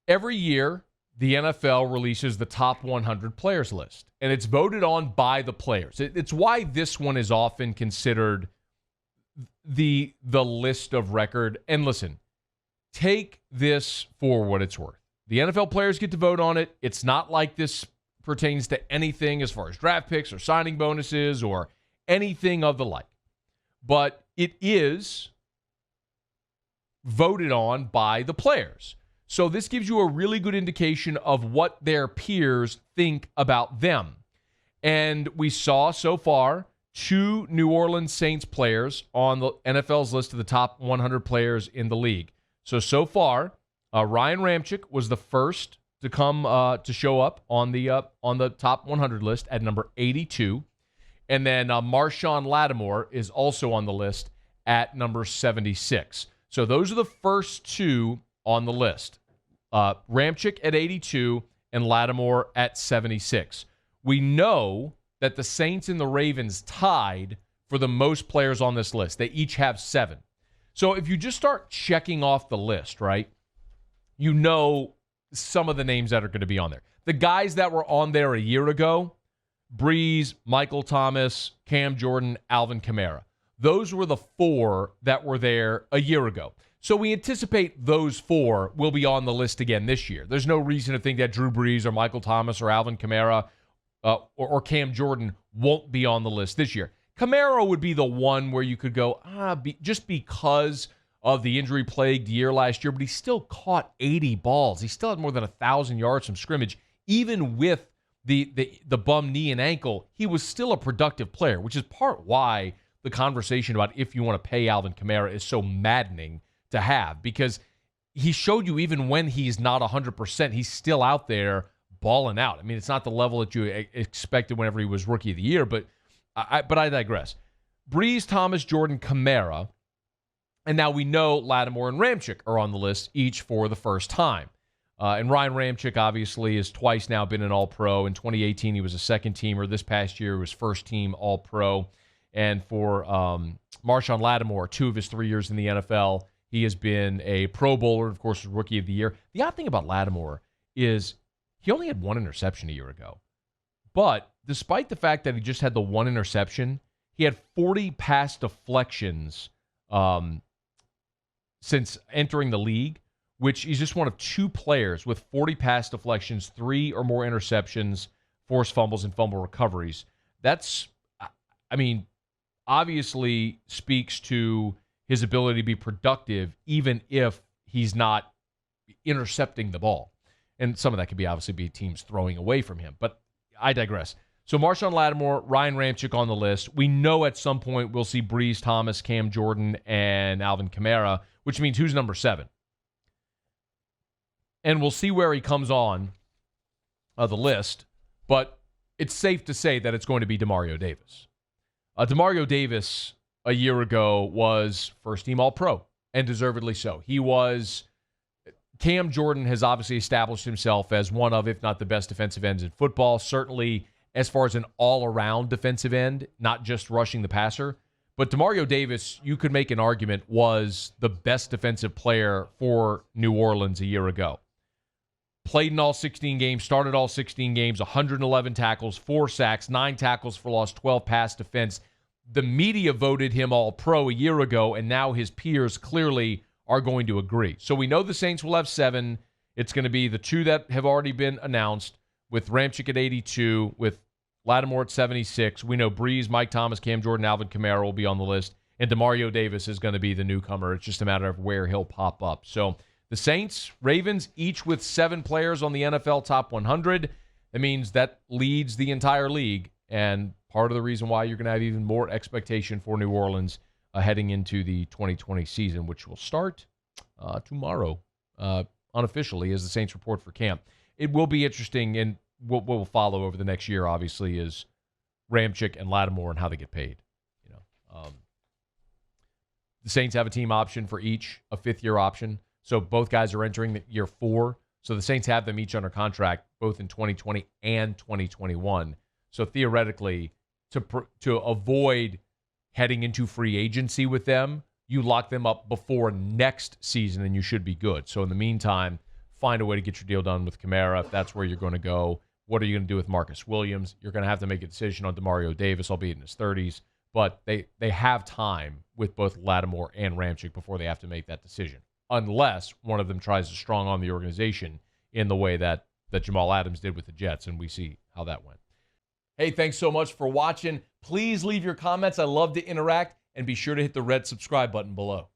Every year, the NFL releases the top 100 players list, and it's voted on by the players. It's why this one is often considered the list of record. And listen, take this for what it's worth. The NFL players get to vote on it. It's not like this pertains to anything as far as draft picks or signing bonuses or anything of the like. But it is voted on by the players. So this gives you a really good indication of what their peers think about them. And we saw so far 2 New Orleans Saints players on the NFL's list of the top 100 players in the league. So far, Ryan Ramczyk was the first to come to show up on the top 100 list at number 82. And then Marshawn Lattimore is also on the list at number 76. So those are the first 2 on the list. Ramczyk at 82 and Lattimore at 76. We know that the Saints and the Ravens tied for the most players on this list. They each have 7. So if you just start checking off the list, right, you know some of the names that are going to be on there. The guys that were on there a year ago, Breeze, Michael Thomas, Cam Jordan, Alvin Kamara. Those were the 4 that were there a year ago. So we anticipate those 4 will be on the list again this year. There's no reason to think that Drew Brees or Michael Thomas or Alvin Kamara or Cam Jordan won't be on the list this year. Kamara would be the one where you could go, just because of the injury-plagued year last year, but he still caught 80 balls. He still had more than 1,000 yards from scrimmage. Even with the bum knee and ankle, he was still a productive player, which is part why the conversation about if you want to pay Alvin Kamara is so maddening to have, because he showed you even when he's not 100%, he's still out there balling out. I mean, it's not the level that you expected whenever he was Rookie of the Year, but I digress. Breeze, Thomas, Jordan, Kamara, and now we know Lattimore and Ramczyk are on the list, each for the first time. And Ryan Ramczyk, obviously, has twice now been an All-Pro. In 2018, he was a second-teamer. This past year, he was first-team All-Pro. And for Marshawn Lattimore, 2 of his 3 years in the NFL, he has been a Pro Bowler, of course, Rookie of the Year. The odd thing about Lattimore is he only had 1 interception a year ago. But despite the fact that he just had the 1 interception, he had 40 pass deflections since entering the league, which he's just one of 2 players with 40 pass deflections, 3 or more interceptions, forced fumbles, and fumble recoveries. That's, obviously speaks to his ability to be productive, even if he's not intercepting the ball. And some of that could obviously be teams throwing away from him. But I digress. So Marshawn Lattimore, Ryan Ramczyk on the list. We know at some point we'll see Breeze, Thomas, Cam Jordan, and Alvin Kamara, which means who's number 7? And we'll see where he comes on the list. But it's safe to say that it's going to be Demario Davis. Demario Davis a year ago was first-team All-Pro, and deservedly so. Cam Jordan has obviously established himself as one of, if not the best defensive ends in football, certainly as far as an all-around defensive end, not just rushing the passer. But Demario Davis, you could make an argument, was the best defensive player for New Orleans a year ago. Played in all 16 games, started all 16 games, 111 tackles, 4 sacks, 9 tackles for loss, 12 pass defense. The media voted him All-Pro a year ago, and now his peers clearly are going to agree. So we know the Saints will have 7. It's going to be the 2 that have already been announced, with Ramczyk at 82, with Lattimore at 76. We know Breeze, Mike Thomas, Cam Jordan, Alvin Kamara will be on the list, and Demario Davis is going to be the newcomer. It's just a matter of where he'll pop up. So the Saints, Ravens, each with 7 players on the NFL top 100. That means that leads the entire league, and part of the reason why you're going to have even more expectation for New Orleans heading into the 2020 season, which will start tomorrow unofficially as the Saints report for camp. It will be interesting, and what will follow over the next year, obviously, is Ramczyk and Lattimore and how they get paid. The Saints have a team option for each, a 5th-year option. So both guys are entering year 4. So the Saints have them each under contract, both in 2020 and 2021. So theoretically, to avoid heading into free agency with them, you lock them up before next season, and you should be good. So in the meantime, find a way to get your deal done with Kamara if that's where you're going to go. What are you going to do with Marcus Williams? You're going to have to make a decision on Demario Davis, albeit in his 30s. But they have time with both Lattimore and Ramczyk before they have to make that decision, unless one of them tries to strong on the organization in the way that Jamal Adams did with the Jets, and we see how that went. Hey, thanks so much for watching. Please leave your comments. I love to interact, and be sure to hit the red subscribe button below.